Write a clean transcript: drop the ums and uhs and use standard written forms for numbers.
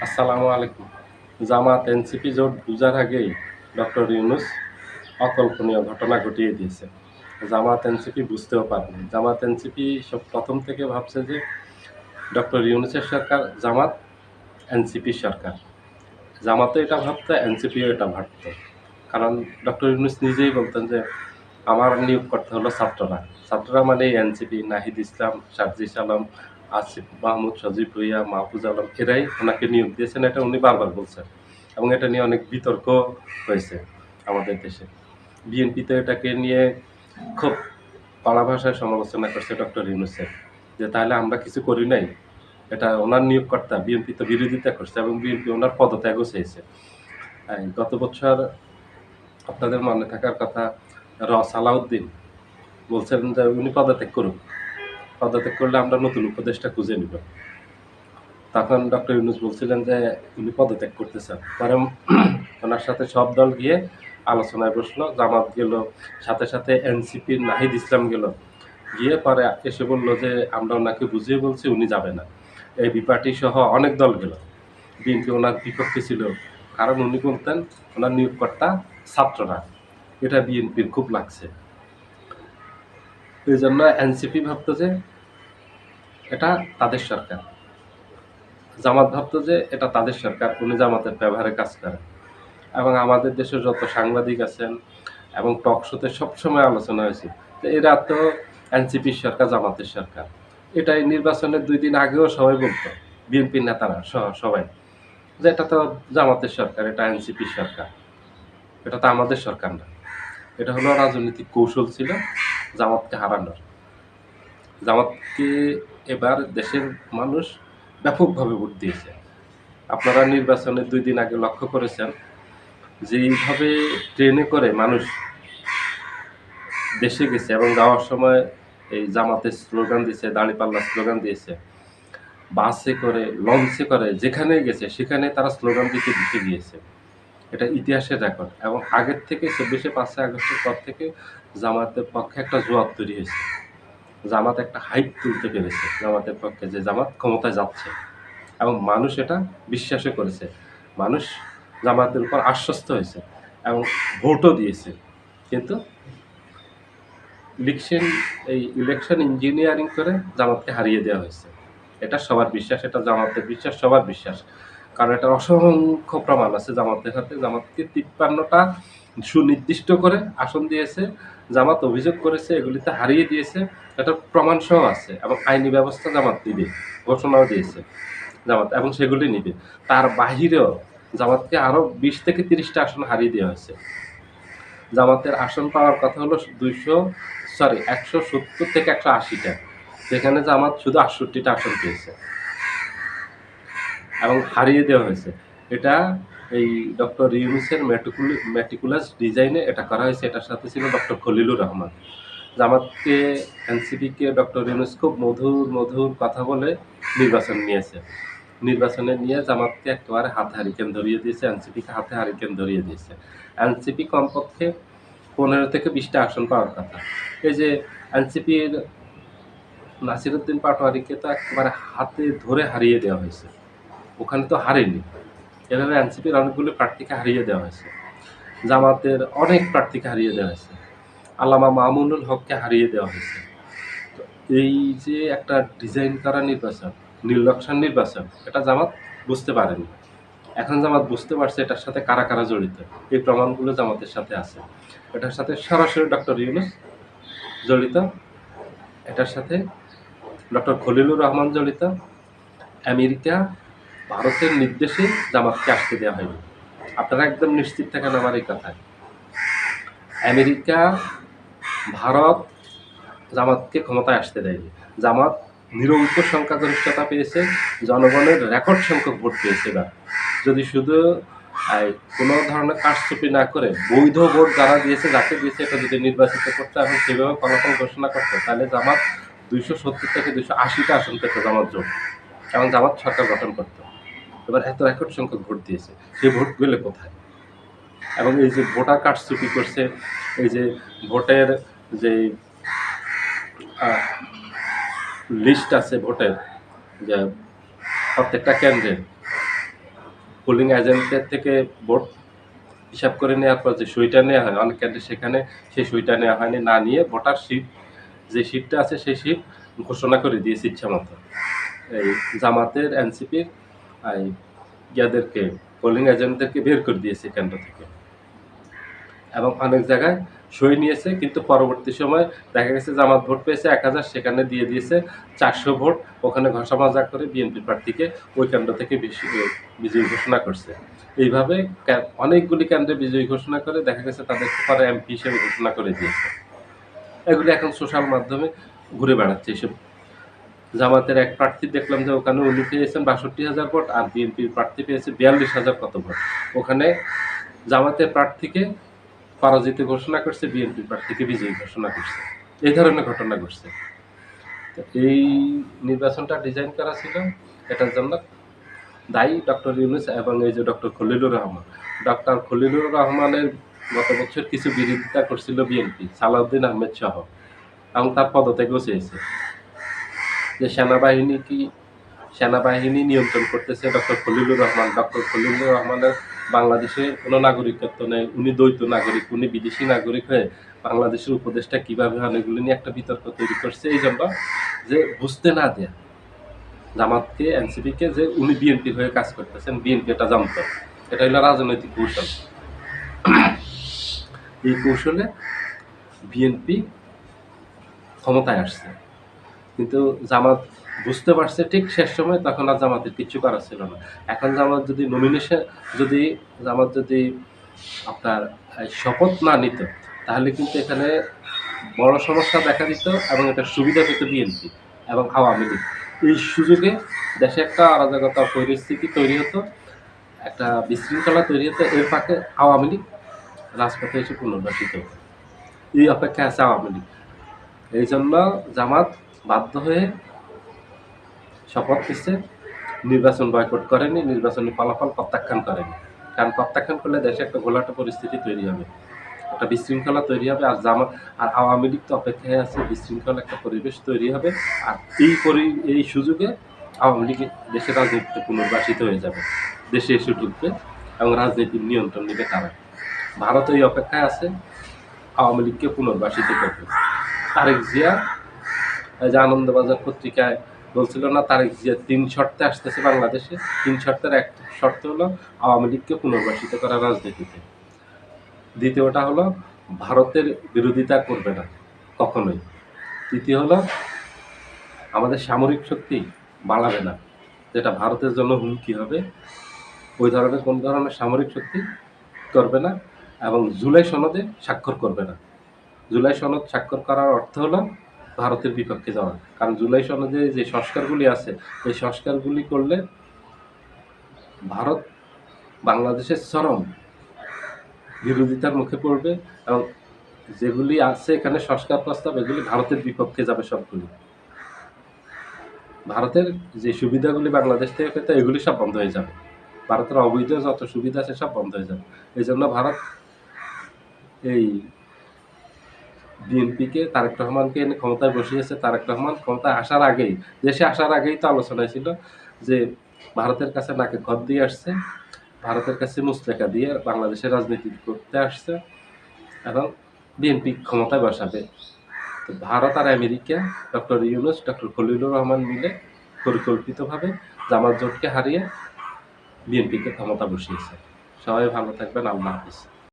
আসসালামু আলাইকুম। জামাত এনসিপি জোট বুঝার আগেই ডক্টর ইউনূস অকল্পনীয় ঘটনা ঘটিয়ে দিয়েছে। জামাত এনসিপি বুঝতেও পারেনি। জামাত এনসিপি প্রথম থেকে ভাবছে যে ডক্টর ইউনূসের সরকার জামাত, এনসিপির সরকার। জামাতও এটা ভাবত, এনসিপিও এটা ভাবত। কারণ ডক্টর ইউনূস নিজেই বলতেন যে আমার নিয়োগকর্তা হলো ছাত্ররা। ছাত্ররা মানে এনসিপি, নাহিদ ইসলাম, সার্জিস আলম, আসিফ মাহমুদ, সজীব ভুঁইয়া, মাহফুজ আলম এরাই ওনাকে নিয়োগ দিয়েছেন। এটা উনি বারবার বলছেন এবং এটা নিয়ে অনেক বিতর্ক হয়েছে আমাদের দেশে। বিএনপি তো এটাকে নিয়ে খুব কড়া ভাষায় সমালোচনা করছে ডক্টর ইউনূসের, যে তাহলে আমরা কিছু করি নাই, এটা ওনার নিয়োগকর্তা। বিএনপি তো বিরোধিতা করছে এবং বিএনপি ওনার পদত্যাগও চেয়েছে। গত বছর আপনাদের মনে থাকার কথা, সালাউদ্দিন বলছেন যে উনি পদত্যাগ করুন, পদত্যাগ করলে আমরা নতুন উপদেষ্টা খুঁজে নিব। তখন ডক্টর ইউনূস বলছিলেন যে উনি পদত্যাগ করতে চান। পরে ওনার সাথে সব দল গিয়ে আলোচনায় বসলো। জামাত গেল, সাথে সাথে এনসিপির নাহিদ ইসলাম গেল, গিয়ে পরে এসে বলল যে আমরা ওনাকে বুঝিয়ে বলছি, উনি যাবে না। এই বিপার্টি সহ অনেক দল গেল। বিএনপি ওনার বিপক্ষে ছিল, কারণ উনি বলতেন ওনার নিয়োগকর্তা ছাত্ররা। এটা বিএনপির খুব লাগছে। এই জন্য এনসিপি ভাবতো যে এটা তাদের সরকার, জামাত ভাবতো যে এটা তাদের সরকার, উনি জামাতের ব্যবহারে কাজ করেন। এবং আমাদের দেশের যত সাংবাদিক আছেন এবং টক শোতে সবসময় আলোচনা হয়েছে যে এরা তো এনসিপির সরকার, জামাতের সরকার। এটাই নির্বাচনের 2 দিন আগেও সবাই বলতো, বিএনপির নেতারা সহ সবাই, যে এটা তো জামাতের সরকার, এটা এনসিপির সরকার, এটা তো আমাদের সরকার না। এটা হলো রাজনৈতিক কৌশল ছিল জামাতকে হারানোর। জামাতকে এবার দেশের মানুষ ব্যাপকভাবে ভোট দিয়েছে। আপনারা নির্বাচনের 2 দিন আগে লক্ষ্য করেছেন যেইভাবে ট্রেনে করে মানুষ দেশে গেছে এবং যাওয়ার সময় এই জামাতের স্লোগান দিয়েছে, দাঁড়িপাল্লার স্লোগান দিয়েছে, বাসে করে, লঞ্চে করে, যেখানে গেছে সেখানে তারা স্লোগান দিতে দিতে গিয়েছে। এটা ইতিহাসের রেকর্ড এবং আগের থেকে 5ই আগস্টের পর থেকে জামাতের পক্ষে একটা জোয়ার তৈরি হয়েছে। জামাত একটা হাইপ তুলতে পেরেছে জামাতের পক্ষে, যে জামাত ক্ষমতায় যাচ্ছে এবং মানুষ এটা বিশ্বাসও করেছে। মানুষ জামাতের উপর আশ্বস্ত হয়েছে এবং ভোটও দিয়েছে। কিন্তু ইলেকশন ইঞ্জিনিয়ারিং করে জামাতকে হারিয়ে দেওয়া হয়েছে। এটা সবার বিশ্বাস, এটা জামাতের বিশ্বাস, সবার বিশ্বাস। কারণ এটার অসংখ্য প্রমাণ আছে জামাতের হাতে। জামাতকে 53টা সুনির্দিষ্ট করে আসন দিয়েছে, জামাত অভিযোগ করেছে, এগুলিতে হারিয়ে দিয়েছে। এটার প্রমাণ সহ আছে এবং আইনি ব্যবস্থা জামাত নিবে, ঘোষণাও দিয়েছে জামাত, এবং সেগুলি নিবে। তার বাহিরেও জামাতকে আরো 20 থেকে 30টা আসন হারিয়ে দেওয়া হয়েছে। জামাতের আসন পাওয়ার কথা হলো 170 থেকে 180টা, যেখানে জামাত শুধু 68টা আসন পেয়েছে এবং হারিয়ে দেওয়া হয়েছে। এটা এই ডক্টর ইউনূসের মেটিকুলাস ডিজাইনে এটা করা হয়েছে। এটার সাথে ছিল ডক্টর খলিলুর রহমান। জামাতকে, এনসিপিকে ডক্টর ইউনূস খুব মধুর মধুর কথা বলে নির্বাচন নিয়েছে। নির্বাচনে নিয়ে জামাতকে একেবারে হাতে হারিকেন ধরিয়ে দিয়েছে, এনসিপিকে হাতে হারিকেন ধরিয়ে দিয়েছে। এনসিপি কমপক্ষে 15 থেকে 20টা আসন পাওয়ার কথা। এই যে এনসিপির নাসিরুদ্দিন পাটোয়ারিকে তো একেবারে হাতে ধরে হারিয়ে দেওয়া হয়েছে, ওখানে তো হারেনি। এভাবে এনসিপির অনেকগুলো প্রার্থীকে হারিয়ে দেওয়া হয়েছে, জামাতের অনেক প্রার্থীকে হারিয়ে দেওয়া হয়েছে, আল্লামা মামুনুল হককে হারিয়ে দেওয়া হয়েছে। তো এই যে একটা ডিজাইন করা নির্বাচন, নির্লক্ষণ নির্বাচন, এটা জামাত বুঝতে পারেনি। এখন জামাত বুঝতে পারছে এটার সাথে কারা কারা জড়িত। এই প্রমাণগুলো জামাতের সাথে আছে। এটার সাথে সরাসরি ডক্টর ইউনূস জড়িত, এটার সাথে ডক্টর খলিলুর রহমান জড়িত। আমেরিকা, ভারতের নির্দেশে জামাতকে আসতে দেওয়া হয়নি। আপনারা একদম নিশ্চিত থাকেন আমার এই কথায়। আমেরিকা, ভারত জামাতকে ক্ষমতায় আসতে দেয়নি। জামাত নিরঙ্ক সংখ্যাগরিষ্ঠতা পেয়েছে, জনগণের রেকর্ড সংখ্যক ভোট পেয়েছে। এবার যদি শুধু কোনো ধরনের কারচুপি না করে বৈধ ভোট যারা দিয়েছে, যাকে দিয়েছে, এটা যদি নির্বাচিত করতে এবং সেভাবে ফলাফল ঘোষণা করতে, তাহলে জামাত 270 থেকে 280টা আসন পেত জামাত জোট এবং জামাত সরকার গঠন করত। এবার এত রেকর্ড সংখ্যক ভোট দিয়েছে, সেই ভোট গেলে কোথায়? এবং এই যে ভোটার কারচুপি করছে, এই যে ভোটের যে লিস্ট আছে ভোটের, যে প্রত্যেকটা কেন্দ্রে পোলিং এজেন্টের থেকে ভোট হিসাব করে নেওয়ার পর যে সইটা নেওয়া হয়, অনেক কেন্দ্রে সেখানে সেই সইটা নেওয়া হয়নি, না নিয়ে ভোটার শিট, যে শিটটা আছে সেই শিট ঘোষণা করে দিয়েছে ইচ্ছা মতো। এই জামাতের এনসিপির ইয়াদেরকে, পোলিং এজেন্টদেরকে বের করে দিয়েছে কেন্দ্র থেকে, এবং অনেক জায়গায় সই নিয়েছে, কিন্তু পরবর্তী সময় দেখা গেছে জামাত ভোট পেয়েছে 1000, সেখানে দিয়ে দিয়েছে 400 ভোট, ওখানে ঘষা মাজা করে বিএনপি প্রার্থীকে ওই কেন্দ্র থেকে বিজয়ী ঘোষণা করছে। এইভাবে অনেকগুলি কেন্দ্রে বিজয়ী ঘোষণা করে দেখা গেছে তাদেরকে পরে এমপি হিসেবে ঘোষণা করে দিয়েছে। এগুলি এখন সোশ্যাল মাধ্যমে ঘুরে বেড়াচ্ছে। এসব জামাতের এক প্রার্থী দেখলাম যে ওখানে উনি পেয়েছেন 62,000 ভোট, আর বিএনপির প্রার্থী পেয়েছে 42,000 কত ভোট। ওখানে জামাতের প্রার্থীকে পরাজিত ঘোষণা করছে, বিএনপি প্রার্থীকে বিজয়ী ঘোষণা করছে। এই ধরনের ঘটনা ঘটছে। তো এই নির্বাচনটা ডিজাইন করা ছিল, এটার জন্য দায়ী ডক্টর ইউনূস এবং এই যে ডক্টর খলিলুর রহমান। ডক্টর খলিলুর রহমানের গত বছর কিছু বিরোধিতা করছিল বিএনপি, সালাউদ্দিন আহমেদ সহ, এবং তার পদত্যাগও চেয়েছে। যে সেনাবাহিনী নিয়ন্ত্রণ করতেছে ডক্টর খলিলুর রহমান। ডক্টর খলিলুর রহমানের বাংলাদেশে কোনো নাগরিকত্ব নেই, উনি দ্বৈত নাগরিক, উনি বিদেশি নাগরিক হয়ে বাংলাদেশের উপদেষ্টা কিভাবে হন, এগুলো নিয়ে একটা বিতর্ক তৈরি করছে। এই জন্য যে বুঝতে না দেয়া জামাতকে, এনসিপিকে, যে উনি বিএনপির হয়ে কাজ করতেছেন, বিএনপি এটা জানতো। এটা হলো রাজনৈতিক কৌশল। এই কৌশলে বিএনপি ক্ষমতায় আসছে, কিন্তু জামাত বুঝতে পারছে ঠিক শেষ সময়, তখন আর জামাতের কিচ্ছু করা ছিল না। এখন জামাত যদি জামাত যদি আপনার শপথ না নিত, তাহলে কিন্তু এখানে বড় সমস্যা দেখা দিত, এবং এটা সুবিধা পেত বিএনপি এবং আওয়ামী লীগ। এই সুযোগে দেশে একটা অরাজকতা পরিস্থিতি তৈরি হতো, একটা বিশৃঙ্খলা তৈরি হতো। এর ফাঁকে আওয়ামী লীগ রাজপথে এসে পুনর্বাসিত হতো। এই অপেক্ষায় আছে আওয়ামী লীগ। এই জন্য জামাত বাধ্য হয়ে শপথ নিচ্ছে, নির্বাচন বয়কট করেনি, নির্বাচনী ফলাফল প্রত্যাখ্যান করেনি। কারণ প্রত্যাখ্যান করলে দেশে একটা ঘোলাটে পরিস্থিতি তৈরি হবে, একটা বিশৃঙ্খলা তৈরি হবে। আর আওয়ামী লীগ তো অপেক্ষায় আছে, বিশৃঙ্খলা একটা পরিবেশ তৈরি হবে। আর এই সুযোগে আওয়ামী লীগ দেশের রাজনীতিতে পুনর্বাসিত হয়ে যাবে, দেশে এসে ঢুকবে এবং রাজনীতির নিয়ন্ত্রণ নেবে তারা। ভারত এই অপেক্ষায় আছে আওয়ামী লীগকে পুনর্বাসিত করবে। তারেক জিয়া, যে আনন্দবাজার পত্রিকায় বলছিল না, তারেক জিয়া 3 শর্তে আসতেছে বাংলাদেশে। 3 শর্তের এক শর্ত হলো আওয়ামী লীগকে পুনর্বাসিত করা রাজনীতিতে। দ্বিতীয়টা হলো ভারতের বিরোধিতা করবে না কখনোই। তৃতীয় হলো আমাদের সামরিক শক্তি বাড়াবে না, যেটা ভারতের জন্য হুমকি হবে। ওই ধরনের কোন ধরনের সামরিক শক্তি করবে না, এবং জুলাই সনদে স্বাক্ষর করবে না। জুলাই সনদ স্বাক্ষর করার অর্থ হলো ভারতের বিপক্ষে যাওয়া। কারণ জুলাই সনদে যে সংস্কারগুলি আছে, এই সংস্কারগুলি করলে ভারত বাংলাদেশের চরম বিরোধিতার মুখে পড়বে, এবং যেগুলি আছে এখানে সংস্কার প্রস্তাব, এগুলি ভারতের বিপক্ষে যাবে সবগুলি। ভারতের যে সুবিধাগুলি বাংলাদেশ থেকে পেত, এগুলি সব বন্ধ হয়ে যাবে। ভারতের অবৈধ যত সুবিধা আছে সব বন্ধ হয়ে যাবে। এই জন্য ভারত এই বিএনপিকে, তারেক রহমানকে এনে ক্ষমতায় বসিয়েছে। তারেক রহমান ক্ষমতায় আসার আগেই, দেশে আসার আগেই তো আলোচনায় ছিল যে ভারতের কাছে নাকে খত দিয়ে আসছে, ভারতের কাছে মুচলেকা দিয়ে বাংলাদেশের রাজনীতি করতে আসছে, এবং বিএনপি ক্ষমতায় বসাবে। তো ভারত আর America, doctor Yunus, doctor Khalilur Rahman মিলে পরিকল্পিতভাবে জামাত জোটকে হারিয়ে বিএনপিকে ক্ষমতা বসিয়েছে। সবাই ভালো থাকবেন। আল্লাহ হাফিজ।